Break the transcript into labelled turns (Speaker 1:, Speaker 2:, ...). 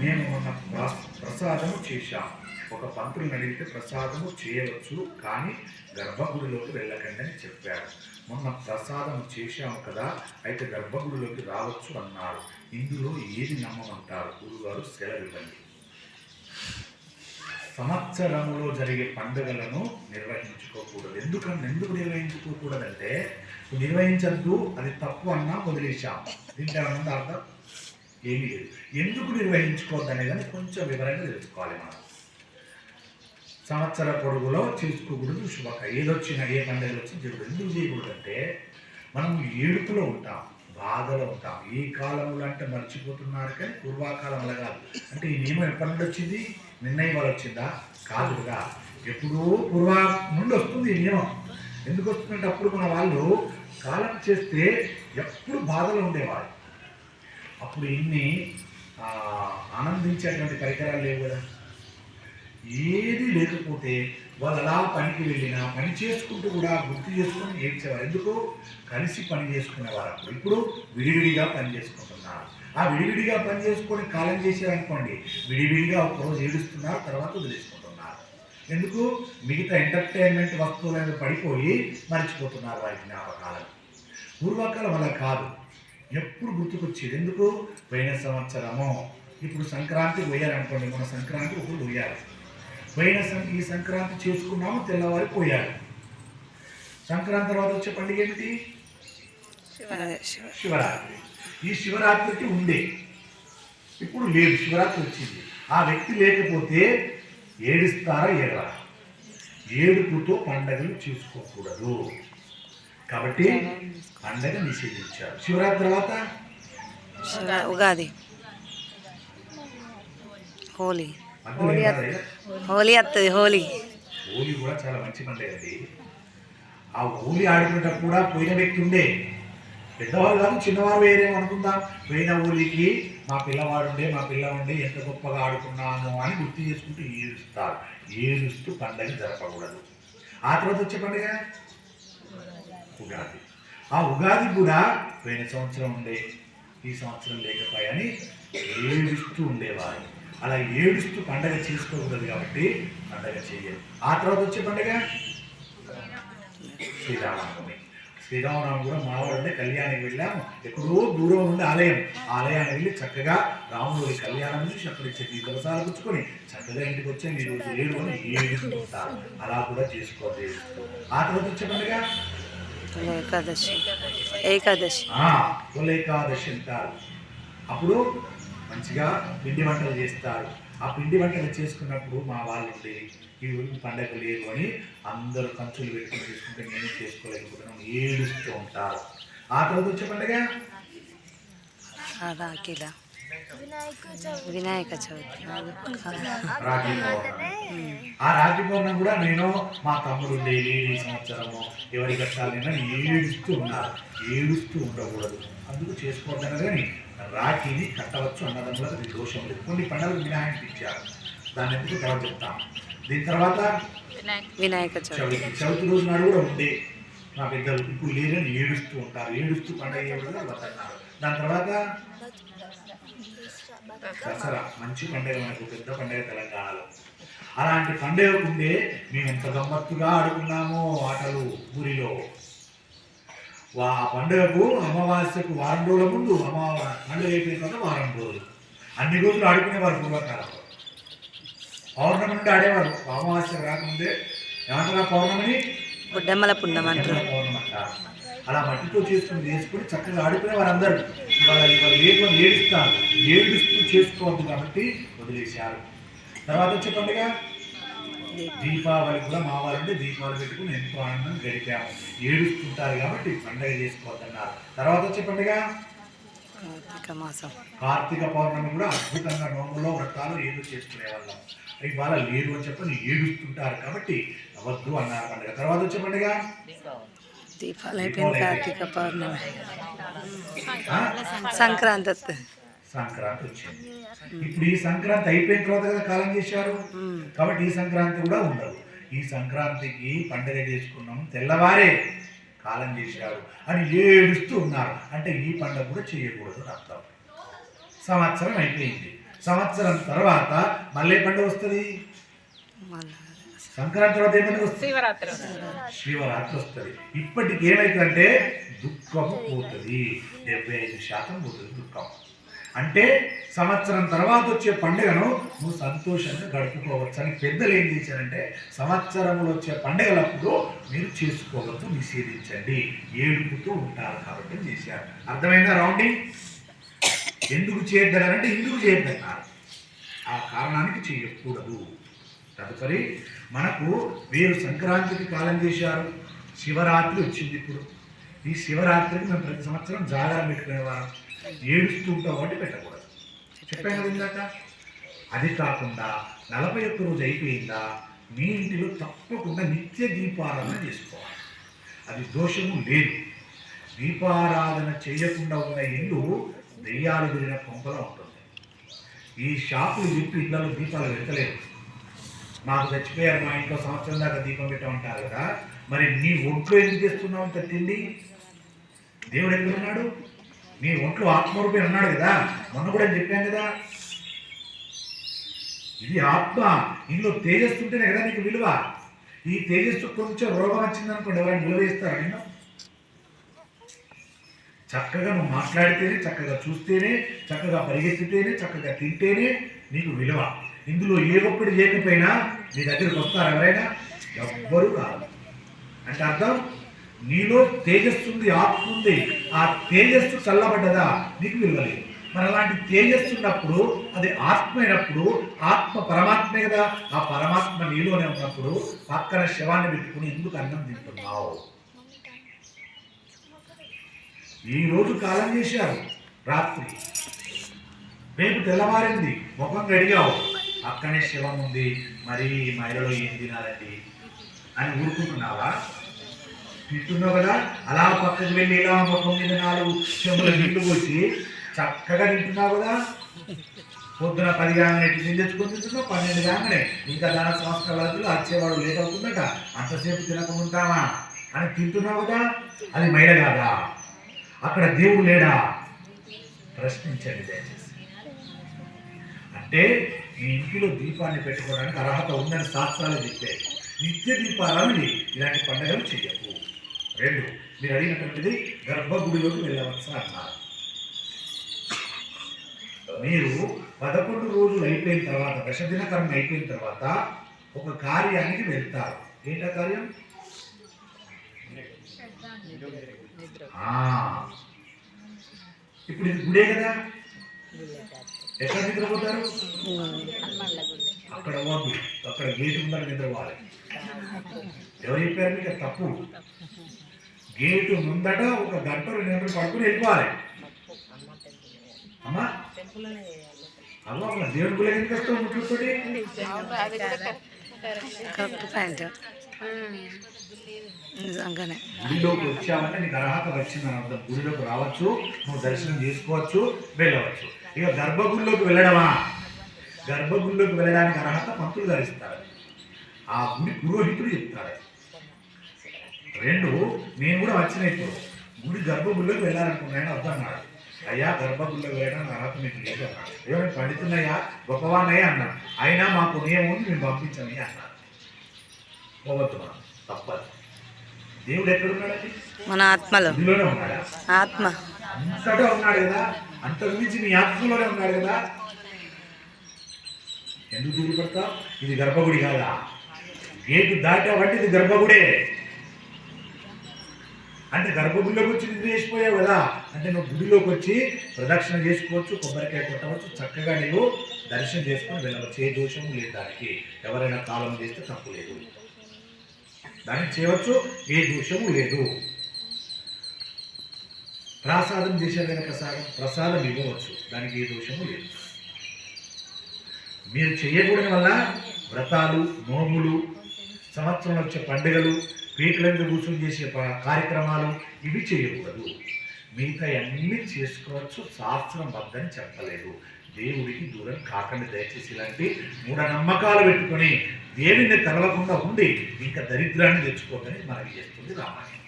Speaker 1: మేము మొన్న ప్రసాదము చేశాం. ఒక పంతులు అడిగితే ప్రసాదము చేయవచ్చు, కానీ గర్భగుడిలోకి వెళ్ళకండి అని చెప్పారు. మొన్న ప్రసాదం చేశాము కదా, అయితే గర్భగుడిలోకి రావచ్చు అన్నారు. ఇందులో ఏది నమ్మమంటారు? గురుగారు సెలవివ్వండి. సంవత్సరంలో జరిగే పండుగలను నిర్వహించుకోకూడదు. ఎందుకు నిర్వహించుకోకూడదంటే, నిర్వహించద్దు అది తప్పు అన్నా వదిలేశాం. దీంట్లో ఏమన్నా అర్థం ఏమీ లేదు. ఎందుకు నిర్వహించుకోవద్దు అనేది కొంచెం వివరంగా తెలుసుకోవాలి. మనం సంవత్సర పొడుగులో చేసుకోకూడదు ఏదొచ్చినా, ఏ పండుగలు వచ్చినా చేయకూడదు. ఎందుకు చేయకూడదు అంటే, మనం ఏడుపులో ఉంటాం, బాధలో ఉంటాం. ఈ కాలంలో అంటే మర్చిపోతున్నారు, కానీ పూర్వకాలంలో కాదు. అంటే ఈ నియమం ఎప్పటి నుండి వచ్చింది? నిన్న ఇవాళ వచ్చిందా? కాదు కదా, ఎప్పుడూ పూర్వ నుండి వస్తుంది ఈ నియమం. ఎందుకు వస్తుందంటే, అప్పుడు మన వాళ్ళు కాలం చేస్తే ఎప్పుడు బాధలో ఉండేవారు. అప్పుడు ఇన్ని ఆనందించేటువంటి పరికరాలు లేవు కదా, ఏది లేకపోతే వాళ్ళు అలా పనికి వెళ్ళినా పని చేసుకుంటూ కూడా గుర్తు చేసుకుని ఏడ్చేవారు. ఎందుకు? కలిసి పని చేసుకునేవారు. అప్పుడు ఇప్పుడు విడివిడిగా పని చేసుకుంటున్నారు. ఆ విడివిడిగా పని చేసుకొని కాలం చేసేదనుకోండి, విడివిడిగా ఒకరోజు ఏడుస్తున్నారు, తర్వాత వదిలేసుకుంటున్నారు. ఎందుకు? మిగతా ఎంటర్టైన్మెంట్ వస్తువులను పడిపోయి మర్చిపోతున్నారు వారి జ్ఞాపకాలను. పూర్వకాలం అలా కాదు, ఎప్పుడు గుర్తుకొచ్చేది. ఎందుకు? పోయిన సంవత్సరము, ఇప్పుడు సంక్రాంతి పోయారనుకోండి, మన సంక్రాంతి ఒకరు పోయారు, ఈ సంక్రాంతి చేసుకున్నాము, తెల్లవారి పోయారు. సంక్రాంతి తర్వాత వచ్చే పండుగ ఏమిటి? శివరాత్రి. ఈ శివరాత్రికి ఉండే, ఇప్పుడు లేదు, శివరాత్రి వచ్చింది. ఆ వ్యక్తి లేకపోతే ఏడుస్తారా? ఏడరా? ఏడుపుతో పండుగలు చేసుకోకూడదు. కాబట్టి పండగ నిషేధించారు. శివరాత్రి తర్వాత
Speaker 2: ఉగాది, హోలీ వస్తుంది. హోలీ
Speaker 1: కూడా చాలా మంచి పండుగ అండి. ఆ హోలీ ఆడుకునేటప్పుడు కూడా పోయిన వ్యక్తి ఉండే, పెద్దవారు కాదు, చిన్నవారు వేరేమో అనుకుందాం. పోయిన హోలీకి మా పిల్ల ఉండే ఎంత గొప్పగా ఆడుకున్నాము అని గుర్తు చేసుకుంటూ ఏడుస్తారు. ఏడుస్తూ పండుగ జరపకూడదు. ఆ తర్వాత వచ్చే పండుగ ఉగాది. ఆ ఉగాది కూడా పోయిన సంవత్సరం ఉండే, ఈ సంవత్సరం లేకపోయాని ఏడుస్తూ ఉండేవారు. అలా ఏడుస్తూ పండగ చేసుకోకూడదు, కాబట్టి పండగ చేయాలి. ఆ తర్వాత వచ్చే పండుగ శ్రీరామనవమి. శ్రీరామనవమి కూడా మావాళ్ళంటే కళ్యాణానికి వెళ్ళాము. ఎక్కడో దూరం ఉండే ఆలయానికి వెళ్ళి చక్కగా రాముడి కళ్యాణం చూసి అక్కడ ఇచ్చే దొరసాలు పుచ్చుకొని చక్కగా ఇంటికి వచ్చి మీరు లేడు అని ఏడుస్తుంటారు. అలా కూడా చేసుకోవాలి. ఆ తర్వాత వచ్చే పండుగ
Speaker 2: ఏకాదశి
Speaker 1: అంటారు. అప్పుడు మంచిగా పిండి వంటలు చేస్తారు. ఆ పిండి వంటలు చేసుకున్నప్పుడు మా వాళ్ళు ఈ ఊరికి పండగ లేదు అని అందరూ కంచులు పెట్టుకుని చేసుకుంటే నేను చేసుకోలేకపోతున్నాను, ఏడుస్తూ ఉంటారు. ఆ తర్వాత వచ్చే పండుగ
Speaker 2: వినాయక చవితి,
Speaker 1: రాఖీ పౌర్ణమి. ఆ రాఖీ పౌర్ణమి కూడా నేను మా తమ్ముడు ఈ సంవత్సరము ఎవరి కట్టాలైనా ఏడుస్తూ ఉన్నారు. ఏడుస్తూ ఉండకూడదు, అందుకు చేసుకోవద్దు. కానీ రాఖీని కట్టవచ్చు, అన్నదమ్ములకు అది దోషం లేదు. కొన్ని పండుగలు వినాయకుడికి ఇచ్చారు, దాన్ని ఎందుకు తర్వాత చెప్తాం. దీని తర్వాత
Speaker 2: వినాయక
Speaker 1: చవితి రోజు నాడు కూడా ఉండే మా పెద్దలు, ఇప్పుడు లేదని ఏడుస్తూ ఉంటారు. ఏడుస్తూ పండుగ వద్దన్నారు. దాని తర్వాత దసరా, మంచి పండుగ, మనకు పెద్ద పండుగ తెలంగాణలో. అలాంటి పండుగ ఉండే మేము ఎంత గమ్మత్తుగా ఆడుకున్నామో ఆటలు ఊరిలో. ఆ పండుగకు అమావాస్యకు వారం రోజుల ముందు, పండుగ అయిపోయిన తర్వాత వారం రోజులు, అన్ని రోజులు ఆడుకునేవారు పూర్వకాలంలో. పౌర్ణమి నుండి ఆడేవారు, అమావాస్య రాకముందే ఏమంటారు పౌర్ణమిని?
Speaker 2: పౌర్ణమి అంటారు.
Speaker 1: అలా మట్టితో చేసుకుని చక్కగా ఆడుకునేవారు అందరూ. ఇవాళ ఏడుస్తారు, ఏడుస్తూ చేసుకోవద్దు కాబట్టి వదిలేశారు. తర్వాత వచ్చే పండుగ దీపావళి కూడా మా వాళ్ళంటే దీపావళి పెట్టుకుని ఎంతో ఆనందం గడిపాము. ఏడుస్తుంటారు కాబట్టి పండుగ చేసుకోవద్దన్నారు. తర్వాత వచ్చే పండుగ కార్తీక పౌర్ణమి కూడా అద్భుతంగా నోములో వ్రతాలు ఏదో చేసుకునే వాళ్ళం. ఇవాళ లేదు అని చెప్పని ఏడుస్తుంటారు కాబట్టి అవద్దు అన్నారు పండుగ. తర్వాత వచ్చే పండుగ
Speaker 2: దీపావళి అయిపోయింది, కార్తీక పౌర్ణమి, సంక్రాంతి
Speaker 1: వచ్చింది. ఇప్పుడు ఈ సంక్రాంతి అయిపోయిన తర్వాత కదా కాలం చేశారు, కాబట్టి ఈ సంక్రాంతి కూడా ఉండదు. ఈ సంక్రాంతికి పండుగ చేసుకున్నాం, తెల్లవారే కాలం చేశారు అని ఏడుస్తూ ఉన్నారు. అంటే ఈ పండుగ కూడా చేయకూడదు అర్థం. సంవత్సరం అయిపోయింది, సంవత్సరం తర్వాత మళ్ళీ పండుగ వస్తుంది.
Speaker 2: మళ్ళా
Speaker 1: సంక్రాంతి తర్వాత ఏ పండుగ వస్తుంది?
Speaker 3: శివరాత్రి.
Speaker 1: శివరాత్రి వస్తుంది. ఇప్పటికి ఏమైతుందంటే దుఃఖము పోతుంది, 75% పోతుంది దుఃఖం. అంటే సంవత్సరం తర్వాత వచ్చే పండుగను నువ్వు సంతోషంగా గడుపుకోవచ్చు అని పెద్దలు ఏం చేశారంటే సంవత్సరంలో వచ్చే పండుగలప్పుడు మీరు చేసుకోవద్దు, నిషేధించండి, ఏడుపుతూ ఉంటారు కాబట్టి చేశారు. అర్థమైందా రౌండింగ్? ఎందుకు చేయొద్దనంటే ఇందుకు చేయొద్దన్నారు, ఆ కారణానికి చేయకూడదు. తదుపరి మనకు వీరు సంక్రాంతికి కాలం చేశారు, శివరాత్రి వచ్చింది. ఇప్పుడు ఈ శివరాత్రికి మేము ప్రతి సంవత్సరం జాగారం పెట్టుకునేవారం, ఏడుస్తూ ఉంటాం కాబట్టి పెట్టకూడదు, చెప్పాను కదా ఇందాక. అది కాకుండా 41 రోజు అయిపోయిందా మీ ఇంటిలో తప్పకుండా నిత్య దీపారాధన చేసుకోవాలి, అది దోషము లేదు. దీపారాధన చేయకుండా ఉన్న ఇల్లు దెయ్యాలు తిరిగిన కొంపలో ఉంటుంది. ఈ షాపులు చెప్పి ఇళ్ళలో దీపాలు పెట్టలేరు. మాకు చచ్చిపోయారు, మా ఇంట్లో సంవత్సరం దాకా దీపం పెట్టామంటారు కదా, మరి నీ ఒంట్లో ఎందుకు చేస్తున్నావు అంత తిండి? దేవుడు ఎక్కడున్నాడు? నీ ఒంట్లో ఆత్మరూపే ఉన్నాడు కదా, మొన్న కూడా చెప్పాను కదా. ఇది ఆత్మ, ఇందులో తేజస్సు ఉంటేనే కదా నీకు విలువ. ఈ తేజస్సు కొంచెం రోగం వచ్చిందనుకోండి, ఎవరైనా విలువ ఇస్తారా నిన్ను? చక్కగా నువ్వు మాట్లాడితేనే, చక్కగా చూస్తేనే, చక్కగా పరిగెత్తితేనే, చక్కగా తింటేనే నీకు విలువ. ఇందులో ఏ ఒక్కటి చేయకపోయినా నీ దగ్గరికి వస్తారు ఎవరైనా? ఎవ్వరూ కాదు. అంటే అర్థం నీలో తేజస్సు ఉంది, ఆత్మ ఉంది, ఆ తేజస్సు చల్లబడ్డదా నీకు విలువలేదు. మరి అలాంటి తేజస్సు ఉన్నప్పుడు అది ఆత్మ అయినప్పుడు, ఆత్మ పరమాత్మే కదా, ఆ పరమాత్మ నీలోనే ఉన్నప్పుడు పక్కన శవాన్ని పెట్టుకుని ఎందుకు అన్నం తింటున్నావు? ఈ రోజు కాలం చేశారు రాత్రి, రేపు తెల్లవారింది, ముఖం గడిగావు, అక్కనే శవం ఉంది, మరి మహిళలో ఏం తినాలండి అని ఊరుకుంటున్నావా? తింటున్నావు కదా, అలా పక్కకు వెళ్ళి ఇలా ముఖం మీద 4 చెంబుల నీళ్లు పోసి చక్కగా తింటున్నావు కదా. పొద్దున 10 కాగానే టిఫిన్ తెచ్చుకొని తింటున్నావు, 12 కాగానే ఇంకా దాని సంస్కారాలు వచ్చేవాడు లేట్ అవుతుందట, అంతసేపు తినకుండా ఉంటావా అని తింటున్నావు కదా. అది మైల కాదా? అక్కడ దేవుడు లేడా? ప్రశ్నించండి దయచేసి. అంటే ఈ ఇంటిలో దీపాన్ని పెట్టుకోవడానికి అర్హత ఉందని శాస్త్రాలు చెప్పాయి. నిత్య దీపారాధన ఇలాంటి పండుగలు చేయకు. 2, మీరు అడిగినటువంటిది గర్భగుడిలోకి వెళ్ళవచ్చా అన్నారు. మీరు 11 రోజులు అయిపోయిన తర్వాత, దశదినకర్మ అయిపోయిన తర్వాత ఒక కార్యానికి వెళ్తారు. ఏంటా కార్యం? ఇప్పుడు ఇది గుడే కదా, ఎక్కడ నిద్రపోతారు? అక్కడ వద్దు, అక్కడ గేటు ముందర నిద్రపోవాలి. ఎవరు చెప్పారు మీకు? తప్పు. గేటు ముందట 1 గంట 2 గంటలు పడుకుని వెళ్ళిపోవాలి. అమ్మా అవ్వ దేవుడి గుళ్ళ ఎందుకు వస్తావు? ముట్టుతోటి గుడిలోకి వచ్చావంటే నీకు అర్హత వచ్చిందని అర్థం. గుడిలోకి రావచ్చు, నువ్వు దర్శనం చేసుకోవచ్చు, వెళ్ళవచ్చు. ఇక గర్భగుడిలోకి వెళ్ళడమా? గర్భగుడిలోకి వెళ్ళడానికి అర్హత పంతులు గారు ఇస్తారు, ఆ గుడి పురోహితుడు చెప్తారు. 2, నేను కూడా వచ్చిన ఇప్పుడు గుడి గర్భగుడిలోకి వెళ్ళాలనుకున్నాను వద్దన్నాడు. అయ్యా గర్భగుడిలోకి వెళ్ళడానికి అర్హత మీకు లేదు అన్నాడు. ఏమైనా పండితున్నాయా, గొప్పవాన్నయ్యా అన్నాడు. అయినా మాకు నియమం ఉంది, మేము పంపించమని అన్నాడు. పోవద్దు, మనం తప్పదు. దేవుడు ఎక్కడున్నాడండి?
Speaker 2: మన ఆత్మలో.
Speaker 1: ఇందులోనే ఉన్నాడా?
Speaker 2: ఆత్మ
Speaker 1: అంతటా ఉన్నాడు కదా, అంత మించి నీ ఆత్మలోనే ఉన్నాడు కదా. ఎందుకు దూరపడతావు? ఇది గర్భగుడి కాదా? గేటు దాటావంటే ఇది గర్భగుడే. అంటే గర్భగుడిలోకి వచ్చి నిద్ర చేసిపోయావు కదా, అంటే నువ్వు గుడిలోకి వచ్చి ప్రదక్షిణ చేసుకోవచ్చు, కొబ్బరికాయ కొట్టవచ్చు, చక్కగా నీవు దర్శనం చేసుకొని వెళ్ళవచ్చు. ఏ దోషము లేదు దానికి. ఎవరైనా కాలం చేస్తే తప్పు లేదు, దానికి చేయవచ్చు, ఏ దోషము లేదు. ప్రసాదం చేసేదైనా ప్రసాదం ఇవ్వవచ్చు, దానికి ఏ దోషము లేదు. మీరు చేయకూడని వల్ల వ్రతాలు, నోములు, సంవత్సరంలో వచ్చే పండుగలు, పీటల మీద కూర్చొని చేసే కార్యక్రమాలు ఇవి చేయకూడదు. మిగతా అన్నీ చేసుకోవచ్చు, శాస్త్రం వద్దని చెప్పలేదు. దేవుడికి దూరం కాకండి దయచేసి. ఇలాంటి మూఢనమ్మకాలు పెట్టుకొని దేవుని తెలవకుండా ఉండి ఇంకా దరిద్రాన్ని తెచ్చుకోకని మనకి చేస్తుంది రామాయణం.